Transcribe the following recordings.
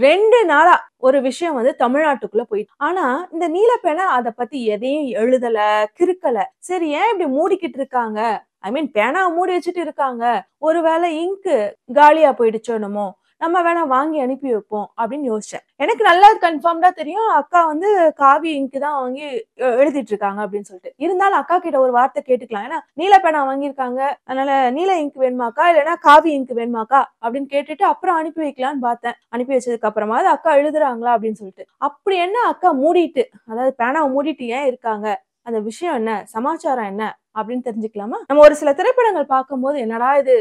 2 நாளா ஒரு விஷயம் வந்து தமிழ்நாட்டுக்குள்ள போயிட்டு. ஆனா, இந்த நீலப்பேனா அத பத்தி எதையும் எழுதல, கிறுக்கல. சரி ஏன் இப்படி மூடிக்கிட்டு இருக்காங்க? ஐ மீன் பேனாவ மூடி வச்சுட்டு இருக்காங்க. ஒருவேளை இங்க் காலியா போயிடுச்சோ என்னமோ! நம்ம வேணா வாங்கி அனுப்பி வைப்போம் அப்படின்னு யோசிச்சேன். எனக்கு நல்லா கன்ஃபார்ம்டா தெரியும். அக்கா வந்து காவி இங்க் தான் வாங்கி எழுதிட்டு இருக்காங்க அப்படின்னு சொல்லிட்டு. இருந்தாலும் அக்கா கிட்ட ஒரு வார்த்தை கேட்டுக்கலாம். ஏன்னா, நீல பேனா வாங்கியிருக்காங்க. அதனால நீல இங்க் வேணுமாக்கா? இல்லன்னா காவி இங்க் வேணுமாக்கா? அப்படின்னு கேட்டுட்டு அப்புறம் அனுப்பி வைக்கலான்னு பார்த்தேன். அனுப்பி வச்சதுக்கு அப்புறமாவது அக்கா எழுதுறாங்களா அப்படின்னு சொல்லிட்டு. அப்படி என்ன அக்கா மூடிட்டு, அதாவது பேனாவ மூடிட்டு ஏன் இருக்காங்க? அந்த விஷயம் என்ன? சமாச்சாரம் என்ன? அப்படின்னு தெரிஞ்சுக்கலாமா? நம்ம ஒரு சில திரைப்படங்கள் பார்க்கும்போது, என்னடா இது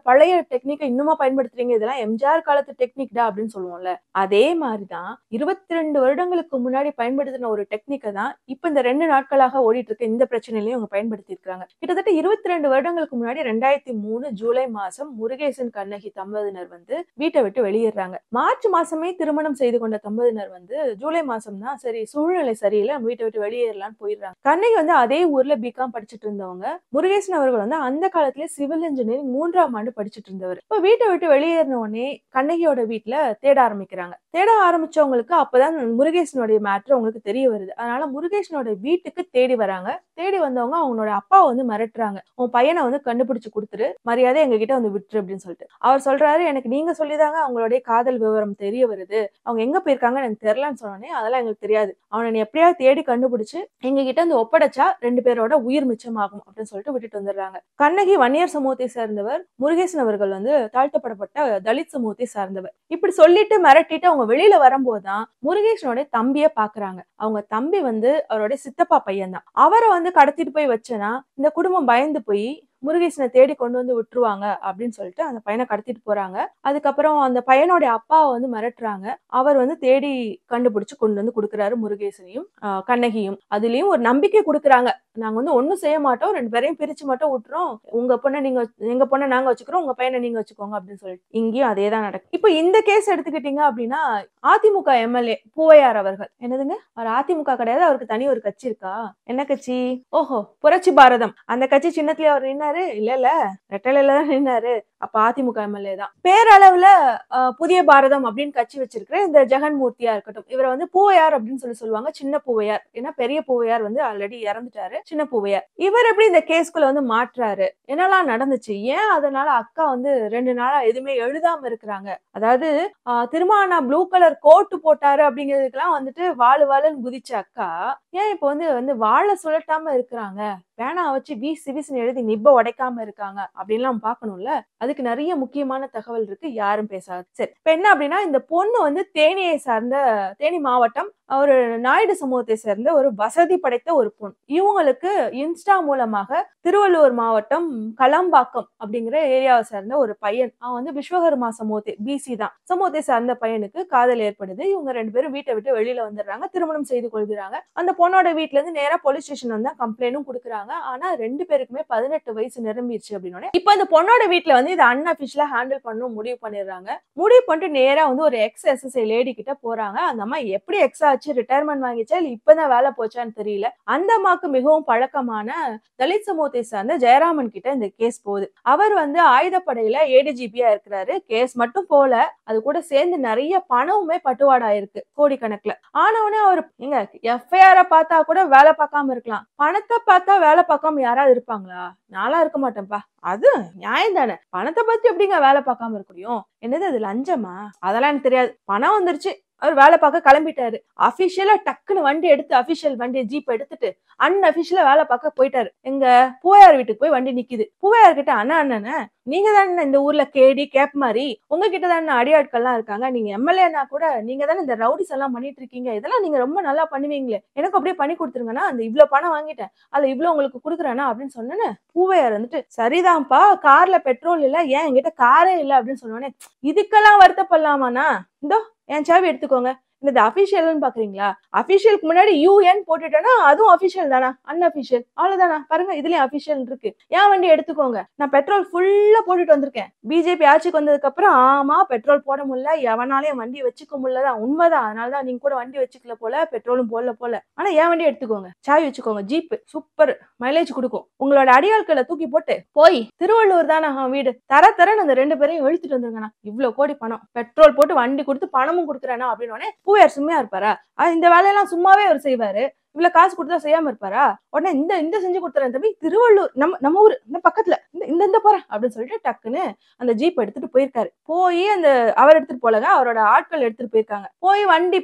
பழைய டெக்னிக்க இன்னுமா பயன்படுத்துறீங்க? இதெல்லாம் எம்ஜிஆர் காலத்து டெக்னிக்டா அப்படின்னு சொல்லுவோம்ல. அதே மாரி தான் 22 வருடங்களுக்கு முன்னாடி பயன்படுத்தின ஒரு டெக்னிக்க தான் இப்ப இந்த 2 நாட்களாக ஓடிட்டு இருக்க இந்த பிரச்சனையிலயும் அவங்க பயன்படுத்தி இருக்காங்க. கிட்டத்தட்ட 22 வருடங்களுக்கு முன்னாடி 2003 ஜூலை மாசம் முருகேசன், கண்ணகி தம்பதியினர் வந்து வீட்ட விட்டு வெளியேறாங்க. மார்ச் மாசமே திருமணம் செய்து கொண்ட தம்பதியினர் வந்து ஜூலை மாசம் தான் சரி சூழ்நிலை சரியில்ல, நம்ம வீட்ட விட்டு வெளியேறலாம்னு போயிடுறாங்க. கண்ணகி வந்து அதே ஊர்ல பிகாம் படிச்சுட்டு இருந்தவங்க. முருகேசன் அவர்கள் வந்து அந்த காலத்திலே சிவில் இன்ஜினியரிங் 3ஆம் ஆண்டு படிச்சுட்டு இருந்தவர். இப்ப வீட்ட விட்டு வெளியேறின உடனே கண்ணகியோட வீட்ல தேட ஆரம்பிக்கிறாங்க. தேட ஆரம்பிச்சவங்களுக்கு அப்பதான் முருகேசனுடைய மேட்டர் உங்களுக்கு தெரிய வருது. அதனால முருகேசனோட வீட்டுக்கு தேடி வராங்க. தேடி வந்தவங்க அவங்களோட அப்பாவை வந்து மிரட்டுறாங்க. உன் பையனை வந்து கண்டுபிடிச்சு கொடுத்துரு, மரியாதை எங்க கிட்ட வந்து விட்டுரு அப்படின்னு சொல்லிட்டு. அவர் சொல்றாரு, எனக்கு நீங்க சொல்லிதாங்க அவங்களுடைய காதல் விவரம் தெரிய வருது. அவங்க எங்க போயிருக்காங்கன்னு எனக்கு தெரியலன்னு சொன்னோனே, அதெல்லாம் எங்களுக்கு தெரியாது. அவனை நீ எப்படியாவது தேடி கண்டுபிடிச்சு எங்க கிட்ட வந்து ஒப்படைச்சா 2 பேரோட உயிர் மிச்சமாகும் அப்படின்னு சொல்லிட்டு விட்டுட்டு வந்துடுறாங்க. கண்ணகி வன்னியர் சமூகத்தை சேர்ந்தவர். முருகேசன் அவர்கள் வந்து தாழ்த்தப்படப்பட்ட தலித் சமூகத்தை சார்ந்தவர். இப்படி சொல்லிட்டு மிரட்டிட்டு அவங்க வெளியில வரும்போதுதான் முருகேசனோட தம்பிய பாக்குறாங்க. அவங்க தம்பி வந்து அவருடைய சித்தப்பா பையன் தான். அவரை வந்து கடத்திட்டு போய் வச்சனா இந்த குடும்பம் பயந்து போய் முருகேசனை தேடி கொண்டு வந்து விட்டுருவாங்க அப்படின்னு சொல்லிட்டு அந்த பையனை கடத்திட்டு போறாங்க. அதுக்கப்புறம் அந்த பையனோட அப்பாவை வந்து மிரட்டுறாங்க. அவர் வந்து தேடி கண்டுபிடிச்சு கொண்டு வந்து கொடுக்குறாரு முருகேசனையும் கண்ணகியும். அதுலயும் ஒரு நம்பிக்கை கொடுக்குறாங்க. நாங்க வந்து ஒண்ணும் செய்ய மாட்டோம், 2 பேரையும் பிரிச்சு மட்டும் விட்டுறோம். உங்க பொண்ணை நீங்க எங்க பொண்ணை நாங்க வச்சுக்கிறோம், உங்க பையனை நீங்க வச்சுக்கோங்க அப்படின்னு சொல்லிட்டு இங்கேயும் அதே தான் நடக்கும். இப்ப இந்த கேஸ் எடுத்துக்கிட்டீங்க அப்படின்னா அதிமுக எம்எல்ஏ பூவையார் அவர்கள் என்னதுங்க அவர் அதிமுக கிடையாது, அவருக்கு தனி ஒரு கட்சி இருக்கா? என்ன கட்சி? ஓஹோ, புரட்சி பாரதம். அந்த கட்சி சின்னத்திலே அவர் நின்னாரு? இல்ல ரெட்டலையில தான் நின்னாரு. அப்ப அதிமுக எம்எல்ஏ தான். பேரளவுல புதிய பாரதம் அப்படின்னு கட்சி வச்சிருக்கிற இந்த ஜெகன்மூர்த்தியா இருக்கட்டும், இவரை வந்து பூவையார் அப்படின்னு சொல்லுவாங்க. சின்ன பூவையார். ஏன்னா பெரிய பூவையார் வந்து ஆல்ரெடி இறந்துட்டாரு. சின்ன பூவையார் இவர் எப்படி இந்த கேஸ்குள்ள வந்து மாற்றாரு? என்னெல்லாம் நடந்துச்சு? ஏன் அதனால அக்கா வந்து 2 நாளா எதுவுமே எழுதாம இருக்கிறாங்க? அதாவது திருமானா ப்ளூ கலர் கோட் போட்டாரு அப்படிங்கிறதுக்கெல்லாம் வந்துட்டு வாழுன்னு குதிச்ச அக்கா ஏன் இப்ப வந்து வாழை சுழட்டாம இருக்கிறாங்க? பேனா வச்சு வீசி வீசின்னு எழுதி நிப்ப உடைக்காம இருக்காங்க அப்படின்லாம் பார்க்கணும்ல. அதுக்கு நிறைய முக்கியமான தகவல் இருக்கு, யாரும் பேசாது. சரி, இப்ப என்ன அப்படின்னா இந்த பொண்ணு வந்து தேனி மாவட்டம் ஒரு நாயுடு சமூகத்தை சேர்ந்த ஒரு வசதி படைத்த ஒரு பொண்ணு. இவங்களுக்கு இன்ஸ்டா மூலமாக திருவள்ளூர் மாவட்டம் கலம்பாக்கம் அப்படிங்கிற ஏரியாவை சேர்ந்த ஒரு பையன், அவன் வந்து விஸ்வகர்மா பிசி தான் சமூகத்தை சார்ந்த பையனுக்கு காதல் ஏற்படுது. இவங்க 2 பேரும் வீட்டை விட்டு வெளியில வந்துடுறாங்க, திருமணம் செய்து கொள்கிறாங்க. அந்த பொண்ணோட வீட்டுல இருந்து நேரா போலீஸ் ஸ்டேஷன் வந்தா கம்ப்ளைண்டும் கொடுக்குறாங்க. ஆனா 2 பேருக்குமே 18 வயசு நிரம்பிடுச்சு அப்படின்னோட இப்ப அந்த பொண்ணோட வீட்டுல வந்து இதை அன்அபிஷியலா ஹேண்டில் பண்ணணும் முடிவு பண்ணிடுறாங்க. முடிவு பண்ணிட்டு நேரா வந்து ஒரு எக்ஸ் எஸ்எஸ்ஐ லேடி கிட்ட போறாங்க. அந்த அம்மா எப்படி எக்ஸ் ஆச்சு, ரிட்டையர்மெண்ட் வாங்கிச்சா இல்ல இப்பதான் வேலை போச்சான்னு தெரியல. அந்த அம்மாக்கு மிகவும் பழக்கமான தலித் சமூகத்தை சார்ந்த ஜெயராமன் கிட்ட இந்த கேஸ் போகுது. அவர் வந்து ஆயுதப்படையில ஏடிஜிபியா இருக்கிறாரு. கேஸ் மட்டும் போல, அது கூட சேர்ந்து நிறைய பணமுமே பட்டுவாடா இருக்கு, கோடிக்கணக்குல. ஆனவனே அவர் எங்க எஃப்ஐஆர பார்த்தா கூட வேலை பார்க்காம இருக்கலாம், பணத்தை பார்த்தா வேலை பார்க்காம யாராவது இருப்பாங்களா? நானா இருக்க மாட்டேன்ப்பா. அது நியாயம் தானே. பணத்தை பத்தி எப்படிங்க வேலை பார்க்காம இருக்க முடியும்? என்னது அது லஞ்சமா? அதெல்லாம் எனக்கு தெரியாது. பணம் வந்துருச்சு, அவர் வேலை பார்க்க கிளம்பிட்டாரு. அபிஷியலா டக்குன்னு வண்டி எடுத்து அபிஷியல் வண்டி ஜீப் எடுத்துட்டு அன்அபிஷியலா வேலை பார்க்க போயிட்டாரு. எங்க பூவையார் வீட்டுக்கு போய் வண்டி நிக்குது. பூவையார் கிட்ட அண்ணா நீங்க தானே இந்த ஊர்ல கேப் மாதிரி உங்ககிட்ட தானே அடியாட்கள்லாம் இருக்காங்க, நீங்க எம்எல்ஏனா கூட நீங்க தானே இந்த ரவுடிஸ் எல்லாம் பண்ணிட்டு இருக்கீங்க, இதெல்லாம் நீங்க ரொம்ப நல்லா பண்ணுவீங்களே, எனக்கு அப்படியே பண்ணி கொடுத்துருங்கன்னா, அந்த இவ்வளவு பணம் வாங்கிட்டேன் அதுல இவ்வளவு உங்களுக்கு கொடுக்குறேன்னா அப்படின்னு சொன்னேன்னு பூவையார் வந்துட்டு சரிதான்ப்பா, கார்ல பெட்ரோல் இல்ல, ஏன் என்கிட்ட காரே இல்ல அப்படின்னு சொன்னோன்னே இதுக்கெல்லாம் வருத்தப்படலாமாண்ணா, இந்தோ என் சாவி எடுத்துக்கோங்க, இந்த அபிஷியல்னு பாக்குறீங்களா? அபிஷியலுக்கு முன்னாடி யூஎன் போட்டுட்டேன்னா அதுவும் அபிஷியல் தானா? அன்அபிஷியல் அவ்வளவுதானா? பாருங்க இதுலயும் அபிஷியல் இருக்கு. என் வண்டி எடுத்துக்கோங்க, நான் பெட்ரோல் ஃபுல்லா போட்டுட்டு வந்திருக்கேன். பிஜேபி ஆட்சிக்கு வந்ததுக்கு அப்புறம் ஆமா பெட்ரோல் போட முடியல, எவனாலையும் வண்டி வச்சுக்க முடியலதான் உண்மைதான். அதனாலதான் நீங்க கூட வண்டி வச்சுக்கல போல, பெட்ரோலும் போடல போல. ஆனா என் வண்டி எடுத்துக்கோங்க, சாவி வச்சுக்கோங்க, ஜீப் சூப்பர் மைலேஜ் கொடுக்கும். உங்களோட அடியாட்களை தூக்கி போட்டு போய் திருவள்ளூர் தானே வீடு தரன்னு அந்த 2 பேரையும் இழுத்துட்டு வந்துருங்கண்ணா, இவ்வளவு கோடி பணம் பெட்ரோல் போட்டு வண்டி கொடுத்து பணமும் கொடுக்குறேன்னா அப்படின்னு பூவையார் சும்மையா இருப்பாரா? இந்த வேலையெல்லாம் சும்மாவே அவர் செய்வாரு. இவ்வளவு காசு கொடுத்தா செய்யாம இருப்பாரா? உடனே இந்த செஞ்சு கொடுத்துறேன் தம்பி, திருவள்ளூர் நம்ம ஊரு இந்த பக்கத்துல இந்த போறேன் அப்படின்னு சொல்லிட்டு டக்குன்னு அந்த ஜீப் எடுத்துட்டு போயிருக்காரு. போய் அந்த அவர் எடுத்துட்டு போலங்க, அவரோட ஆட்கள் எடுத்துட்டு போயிருக்காங்க.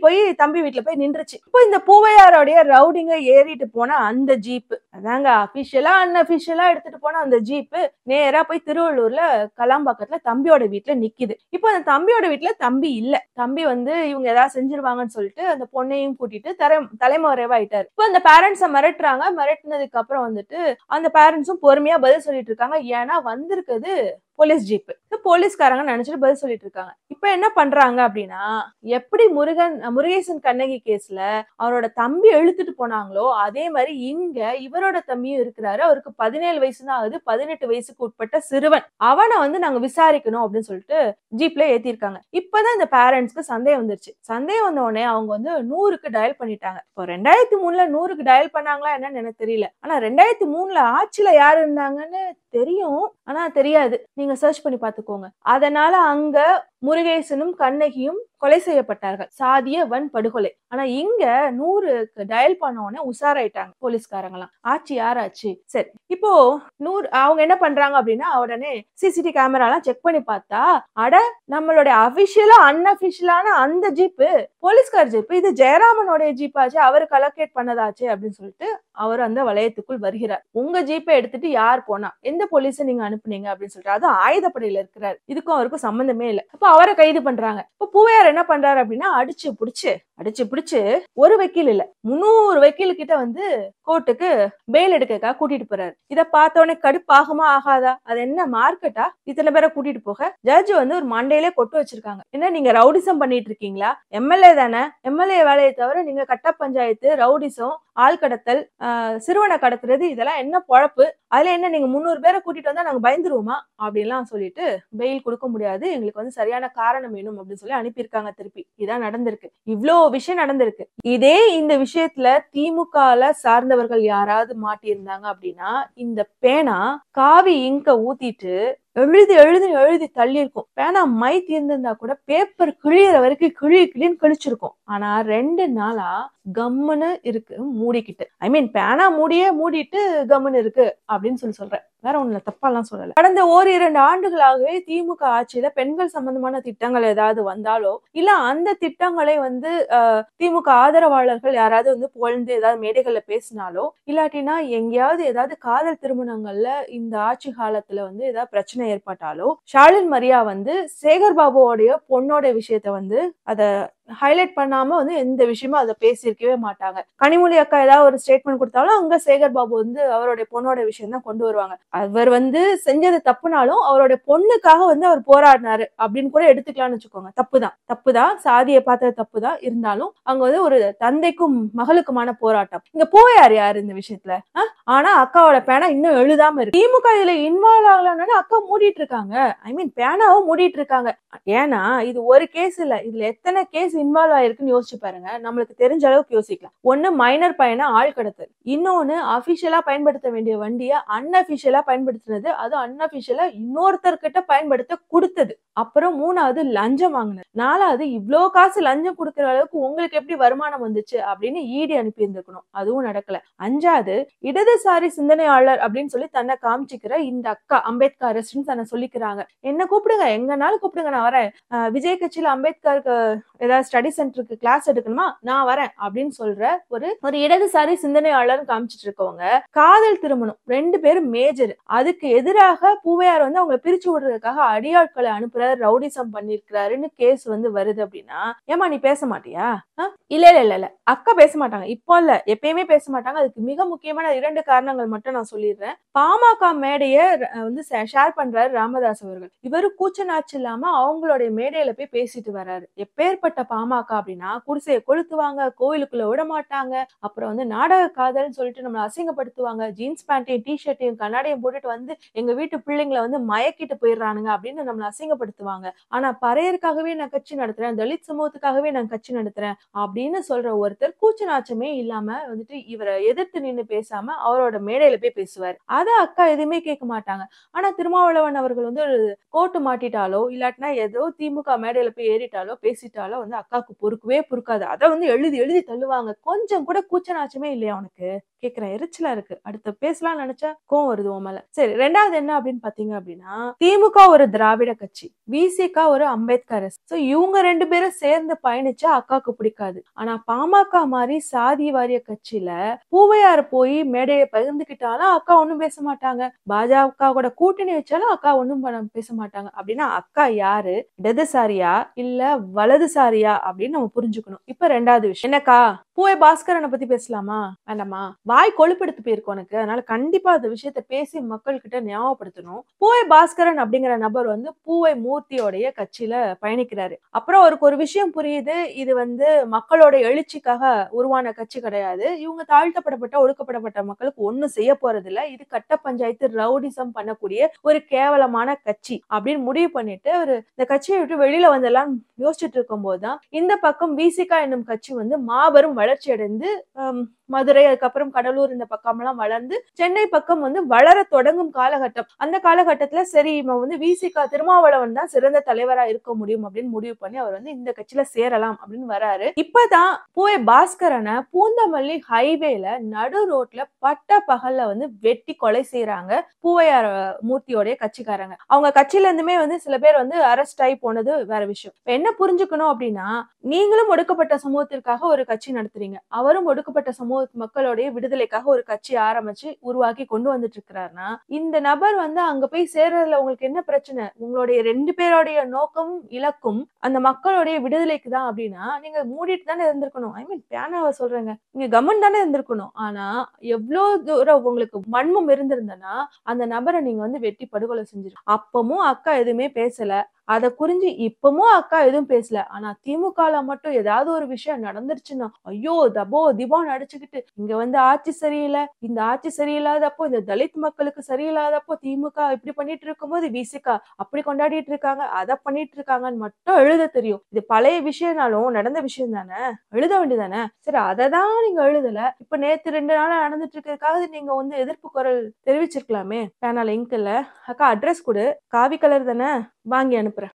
போய் தம்பி வீட்டுல போய் நின்றுச்சு. இப்போ இந்த பூவையாரோடைய ரவுடிங்க ஏறிட்டு போன அந்த ஜீப் அதாங்க அபிஷியலா அன்அபிஷியலா எடுத்துட்டு போன அந்த ஜீப் நேரா போய் திருவள்ளூர்ல கலாம்பாக்கத்துல தம்பியோட வீட்டுல நிக்குது. இப்போ அந்த தம்பியோட வீட்டுல தம்பி இல்ல. தம்பி இவங்க ஏதாவது செஞ்சிருவாங்கன்னு சொல்லிட்டு அந்த பொண்ணையும் கூட்டிட்டு தலைமறைவாயிட்டாரு. இப்போ அந்த பேரண்ட்ஸ மிரட்டுறாங்க. மிரட்டினதுக்கு அப்புறம் அந்த பேரண்ட்ஸும் பொறுமையா பதில் சொல்லிட்டு இருக்காங்க. ஏன்னா வந்திருக்குது போலீஸ் ஜீப். போலீஸ்காரங்க நினைச்சிட்டு பதில் சொல்லிட்டு இருக்காங்க. இப்ப என்ன பண்றாங்க அப்படின்னா, எப்படி முருகேசன் கண்ணகி கேஸ்ல அவரோட தம்பி இழுத்துட்டு போனாங்களோ அதே மாதிரி இங்க இவரோட தம்பியும் இருக்கிறாரு. அவருக்கு 17 வயசு தான் ஆகுது. 18 வயசுக்கு உட்பட்ட சிறுவன். அவனை நாங்க விசாரிக்கணும் அப்படின்னு சொல்லிட்டு ஜீப்ல ஏத்திருக்காங்க. இப்பதான் இந்த பேரண்ட்ஸ்க்கு சந்தேகம் வந்துருச்சு. சந்தேகம் வந்த உடனே அவங்க 100க்கு டயல் பண்ணிட்டாங்க. இப்போ 2003ல 100க்கு டயல் பண்ணாங்களா என்னன்னு எனக்கு தெரியல. ஆனா 2003ல ஆட்சியில யாரு இருந்தாங்கன்னு தெரியும், ஆனா தெரியாது. நீங்க சர்ச் பண்ணி பாத்துக்கோங்க. அதனால அங்க முருகேசனும் கண்ணகியும் கொலை செய்யப்பட்டார்கள். சாதிய வன் படுகொலை. ஆனா இங்க 100க்கு டயல் பண்ண உடனே உஷாராயிட்டாங்க போலீஸ்காரங்களாம். ஆட்சி யாராச்சு? சரி, இப்போ அவங்க என்ன பண்றாங்க அப்படின்னா, உடனே சிசிடிவி கேமரா எல்லாம் செக் பண்ணி பார்த்தா, அட நம்மளுடைய அபிஷியலா அன்அபிஷியலான அந்த ஜீப்பு போலீஸ்கார் ஜீப், இது ஜெயராமனுடைய ஜீப்பாச்சு, அவரு கலோகேட் பண்ணதாச்சு அப்படின்னு சொல்லிட்டு அவர் அந்த வளையத்துக்குள் வருகிறார். உங்க ஜீப்பை எடுத்துட்டு யார் போனா, எந்த போலீஸை நீங்க அனுப்புனீங்க அப்படின்னு சொல்லிட்டு, அது ஆயுதப்படையில இருக்கிறார், இதுக்கும் அவருக்கும் சம்பந்தமே இல்லை. அப்ப அவரை கைது பண்றாங்க. இப்ப பூவையார் என்ன பண்றாரு அப்படின்னா, அடிச்சு பிடிச்சு ஒரு வக்கீல் இல்ல 300 வக்கீல் கிட்ட கோர்ட்டுக்கு பெயில் எடுக்க கூட்டிட்டு போறாரு. இத பார்த்தோன்னே கடுப்பாகுமா ஆகாதா? அது என்ன மார்க்கெட்டா இத்தனை பேரை கூட்டிட்டு போக? ஜட்ஜ் ஒரு மண்டையிலே கொட்டு வச்சிருக்காங்க. என்ன நீங்க ரவுடிசம் பண்ணிட்டு இருக்கீங்களா? எம்எல்ஏ தானே, எம்எல்ஏ வேலையை தவிர நீங்க கட்ட பஞ்சாயத்து, ரவுடிசம், ஆள் கடத்தல், சிறுவனை கடத்துறது, இதெல்லாம் என்ன பொழப்பு? அதுல என்ன நீங்க 300 பேரை கூட்டிட்டு வந்தா நாங்க பயந்துருவோமா அப்படின்லாம் சொல்லிட்டு பெயில் கொடுக்க முடியாது, எங்களுக்கு சரியான காரணம் வேணும் அப்படின்னு சொல்லி அனுப்பியிருக்காங்க. திருப்பி இதான் நடந்திருக்கு. இவ்வளோ விஷயம் நடந்திருக்கு. இந்த விஷயத்துல திமுகல சார்ந்தவர்கள் யாராவது மாட்டியிருந்தாங்க அப்படின்னா, இந்த பேனா காவி இங்க ஊத்திட்டு எழுதி தள்ளி இருக்கும். பேனா மை தீர்ந்திருந்தா கூட பேப்பர் கிழியிற வரைக்கும் கிழின்னு கிழிச்சிருக்கும். ஆனா 2 நாளா கம்முன்னு இருக்கு மூடிக்கிட்டு. பேனா மூடிட்டு கம்முன்னு இருக்கு அப்படின்னு சொல்றேன். வேற ஒண்ணுல தப்பாலாம் சொல்லல. கடந்த 1-2 ஆண்டுகளாகவே திமுக ஆட்சியில பெண்கள் சம்பந்தமான திட்டங்கள் ஏதாவது வந்தாலோ, இல்ல அந்த திட்டங்களை திமுக ஆதரவாளர்கள் யாராவது புகழ்ந்து ஏதாவது மேடைகள்ல பேசினாலோ, இல்லாட்டினா எங்கேயாவது ஏதாவது காதல் திருமணங்கள்ல இந்த ஆட்சி காலத்துல ஏதாவது பிரச்சனை ஏற்பட்டாலோ, ஷாலின் மரியா சேகர் பாபுவோடைய பொண்ணோட விஷயத்த அத ஹைலைட் பண்ணாம எந்த விஷயமும் அதை பேசியிருக்கவே மாட்டாங்க. கனிமொழி அக்கா ஏதாவது ஒரு ஸ்டேட்மெண்ட் கொடுத்தாலும் அங்க சேகர் பாபு அவருடைய பொண்ணோட விஷயம் தான் கொண்டு வருவாங்க. அவர் செஞ்சது தப்புனாலும் அவருடைய பொண்ணுக்காக அவர் போராடினாரு அப்படின்னு கூட எடுத்துக்கலாம்னு வச்சுக்கோங்க. தப்புதான், சாதியை பார்த்தது தப்புதான். இருந்தாலும் அங்க ஒரு தந்தைக்கும் மகளுக்குமான போராட்டம். இங்க போயாரு யாரு இந்த விஷயத்துல? ஆனா அக்காவோட பேனா இன்னும் எழுதாம இருக்கு. திமுக இதுல இன்வால்வ் ஆகலன்னு அக்கா மூடிட்டு இருக்காங்க. பேனாவும் மூடிட்டு இருக்காங்க. ஏன்னா இது ஒரு கேஸ் இல்ல, இதுல எத்தனை கேஸ் இன்வால்வ் ஆயிருக்குன்னு யோசிச்சு பாருங்க. நம்மளுக்கு தெரிஞ்ச அளவுக்கு யோசிக்கலாம். ஒண்ணு மைனர் பையனை ஆள் கடத்தல், இன்னொன்னு அபிஷியலா பயன்படுத்த வேண்டிய வண்டியை அன்அபிஷியலா பயன்படுத்தினது, அது அன்அபிஷியலா இன்னொருத்தர்கிட்ட பயன்படுத்த கொடுத்தது. அப்புறம் 3வது லஞ்சம் வாங்கினது. 4வது இவ்வளோ காசு லஞ்சம் கொடுக்கிற அளவுக்கு உங்களுக்கு எப்படி வருமானம் வந்துச்சு அப்படின்னு ஈடி அனுப்பி இருந்திருக்கணும். அதுவும் நடக்கல. 5வது இடதுசாரி சிந்தனையாளர் அப்படின்னு சொல்லி தன்னை காமிச்சிக்கிற இந்த அக்கா அம்பேத்கர் தன்னை சொல்லிக்கிறாங்க. என்ன கூப்பிடுங்க, எங்கனாலும் கூப்பிடுங்க, நான் வரேன். விஜய் கட்சியில அம்பேத்கருக்கு ஏதாவது ஸ்டடி சென்டருக்கு கிளாஸ் எடுக்கணுமா, நான் வரேன் அப்படின்னு சொல்ற ஒரு இடதுசாரி சிந்தனையாளர் காமிச்சிட்டு இருக்கவங்க, காதல் திருமணம் 2 பேரும் மேஜர், அதுக்கு எதிராக பூவையார் அவங்களை பிரிச்சு விடுறதுக்காக அடியாட்களை அனுப்புறாரு, ரவுடிசம் பண்ணிருக்கிறாருன்னு கேஸ் வருது அப்படின்னா, ஏமா நீ பேச மாட்டியா? இல்ல அக்கா பேச மாட்டாங்க. இப்போ இல்ல, எப்பயுமே பேச மாட்டாங்க. அதுக்கு மிக முக்கியமான 2 காரணங்கள் மட்டும் நான் சொல்லிடுறேன். பாமக மேடைய ஷேர் பண்றாரு ராமதாஸ் அவர்கள். இவரு கூச்ச நாச்சு இல்லாம அவங்களுடைய மேடையில போய் பேசிட்டு வர்றாரு. எப்பேற்பட்ட பாமக அப்படின்னா குடிசையை கொளுத்துவாங்க, கோயிலுக்குள்ள விட மாட்டாங்க. அப்புறம் வந்து நாடக காதல்னு சொல்லிட்டு நம்மள அசிங்கப்படுத்துவாங்க. ஜீன்ஸ் பேண்ட்டையும், டீ ஷர்ட்டையும், கண்ணாடியும் போட்டுட்டு வந்து எங்க வீட்டு பிள்ளைங்கள வந்து மயக்கிட்டு போயிடுறானுங்க அப்படின்னு நம்மள அசிங்கப்படுத்துவாங்க. ஆனா பறையருக்காகவே நான் கட்சி நடத்துறேன், தலித் சமூகத்துக்காகவே நான் கட்சி நடத்துறேன் அப்படின்னு சொல்ற ஒருத்தர் கூச்ச நாச்சமே இல்லாம வந்துட்டு இவரை எதிர்த்து நின்னு பேசாம அவரோட மேடையில போய் பேசுவாரு. அத அக்கா எதுவுமே கேட்க மாட்டாங்க. ஆனா திருமாவளவன் அவர்கள் வந்து ஒரு கோட்டு மாட்டிட்டாலோ இல்லாட்டினா ஏதோ திமுக மேடையில போய் ஏறிட்டாலோ பேசிட்டாலோ வந்து அக்காவுக்கு பொறுக்கவே பொறுக்காது. அத வந்து எழுதி எழுதி தள்ளுவாங்க. கொஞ்சம் கூட கூச்ச நாச்சமே இல்லையா உனக்கு? கேக்குறேன். எரிச்சலா இருக்கு. அடுத்து பேசலாம்னு நினைச்சா கோவம் வருது உன் மேல. சரி, 2வது என்ன அப்படின்னு பாத்தீங்க அப்படின்னா, திமுக ஒரு திராவிட கட்சி, விசிக ஒரு அம்பேத்கர். சோ இவங்க 2 பேரும் சேர்ந்து பயணிச்சா அக்காவுக்கு பிடிக்காது. ஆனா பாமக மாதிரி சாதி வாரிய கட்சியில பூவையார் போய் மேடையை பகிர்ந்துகிட்டாலும் அக்கா ஒண்ணும் பேச மாட்டாங்க. பாஜக கூட கூட்டணி வச்சாலும் அக்கா ஒண்ணும் பேச மாட்டாங்க. அப்படின்னா அக்கா யாரு? இடதுசாரியா இல்ல வலதுசாரியா அப்படின்னு நம்ம புரிஞ்சுக்கணும். இப்ப 2வது விஷயம் என்னக்கா, பூவை பாஸ்கரனை பத்தி பேசலாமா வேண்டாமா? வாய் கொழுப்பெடுத்து போயிருக்கு உனக்கு. அதனால கண்டிப்பா அந்த விஷயத்த பேசி மக்கள் கிட்ட ஞாபகப்படுத்தணும். பூவை பாஸ்கரன் அப்படிங்கிற நபர் வந்து பூவை மூர்த்தியோடைய கட்சியில பயணிக்கிறாரு. அப்புறம் அவருக்கு ஒரு விஷயம் புரியுது, இது வந்து மக்களோட எழுச்சிக்காக உருவான கட்சி கிடையாது. இவங்க தாழ்த்தப்படப்பட்ட ஒடுக்கப்படப்பட்ட மக்களுக்கு ஒண்ணும் செய்ய போறது இல்ல. இது கட்ட பஞ்சாயத்து ரவுடிசம் பண்ணக்கூடிய ஒரு கேவலமான கட்சி அப்படின்னு முடிவு பண்ணிட்டு அவரு இந்த கட்சியை விட்டு வெளியில வந்தெல்லாம் யோசிச்சுட்டு இருக்கும் போதுதான் இந்த பக்கம் விசிகா என்னும் கட்சி வந்து மாபெரும் வளர்ச்சி அடைந்து மதுரை, அதுக்கப்புறம் கடலூர் இந்த பக்கம் எல்லாம் வளர்ந்து சென்னை பக்கம் வந்து வளர தொடங்கும் காலகட்டம். அந்த காலகட்டத்துல சரி இவன் வந்து விசிகா திருமாவளவன் தான் சிறந்த தலைவரா இருக்க முடியும் அப்படின்னு முடிவு பண்ணி அவர் வந்து இந்த கட்சியில சேரலாம் அப்படின்னு வராரு. இப்பதான் பூவை பாஸ்கரனை பூந்தமல்லி ஹைவேல நடு ரோட்ல பட்ட பகல்ல வந்து வெட்டி கொலை செய்யறாங்க பூவையார் மூர்த்தியோடைய கட்சிக்காரங்க. அவங்க கட்சியில இருந்துமே வந்து சில பேர் வந்து அரெஸ்ட் ஆகி போனது வேற விஷயம். என்ன புரிஞ்சுக்கணும் அப்படின்னா, நீங்களும் ஒடுக்கப்பட்ட சமூகத்திற்காக ஒரு கட்சி நடத்துறீங்க, அவரும் ஒடுக்கப்பட்ட சமூக மக்களுடைய விடுதலைக்காக ஒரு கட்சி ஆரம்பிச்சு உருவாக்கி கொண்டு வந்துட்டு இருக்கிறாருன்னா, இந்த நபர் வந்து அங்க போய் சேர்றதுல உங்களுக்கு என்ன பிரச்சனை? உங்களுடைய 2 பேருடைய நோக்கம் இலக்கும் அந்த மக்களுடைய விடுதலைக்கு தான் அப்படின்னா நீங்க மூடிட்டு தானே இருந்திருக்கணும். ஐ மீன் பேனாவை சொல்றேங்க, நீங்க கம்மன் தானே இருந்திருக்கணும். ஆனா எவ்வளவு தூரம் உங்களுக்கு வன்மம் இருந்திருந்தனா அந்த நபரை நீங்க வந்து வெட்டி படுகொலை செஞ்சிருக்கீங்க. அப்பமும் அக்கா எதுவுமே பேசல. அத புரிஞ்சு இப்பமும் அக்கா எதுவும் பேசல. ஆனா திமுகல மட்டும் ஏதாவது ஒரு விஷயம் நடந்துருச்சுன்னா ஐயோ தபோ திபோன்னு அடிச்சுக்கிட்டு இங்க வந்து ஆட்சி சரியில்லை, இந்த ஆட்சி சரியில்லாதப்போ இந்த தலித் மக்களுக்கு சரியில்லாதப்போ திமுக இப்படி பண்ணிட்டு இருக்கும்போது விசிகா அப்படி கொண்டாடிட்டு இருக்காங்க, அதை பண்ணிட்டு இருக்காங்கன்னு மட்டும் எழுத தெரியும். இது பழைய விஷயம்னாலும் நடந்த விஷயம் தானே, எழுத வேண்டியதானே. சரி, அததான் நீங்க எழுதல. இப்ப நேத்து 2 நாளா நடந்துட்டு இருக்கிறதுக்காக நீங்க வந்து எதிர்ப்பு குரல் தெரிவிச்சிருக்கலாமே. பேனால இங்க் இல்ல. அக்கா அட்ரஸ் கொடு, காவி கலர் தானே, வாங்கி அனுப்புறேன்.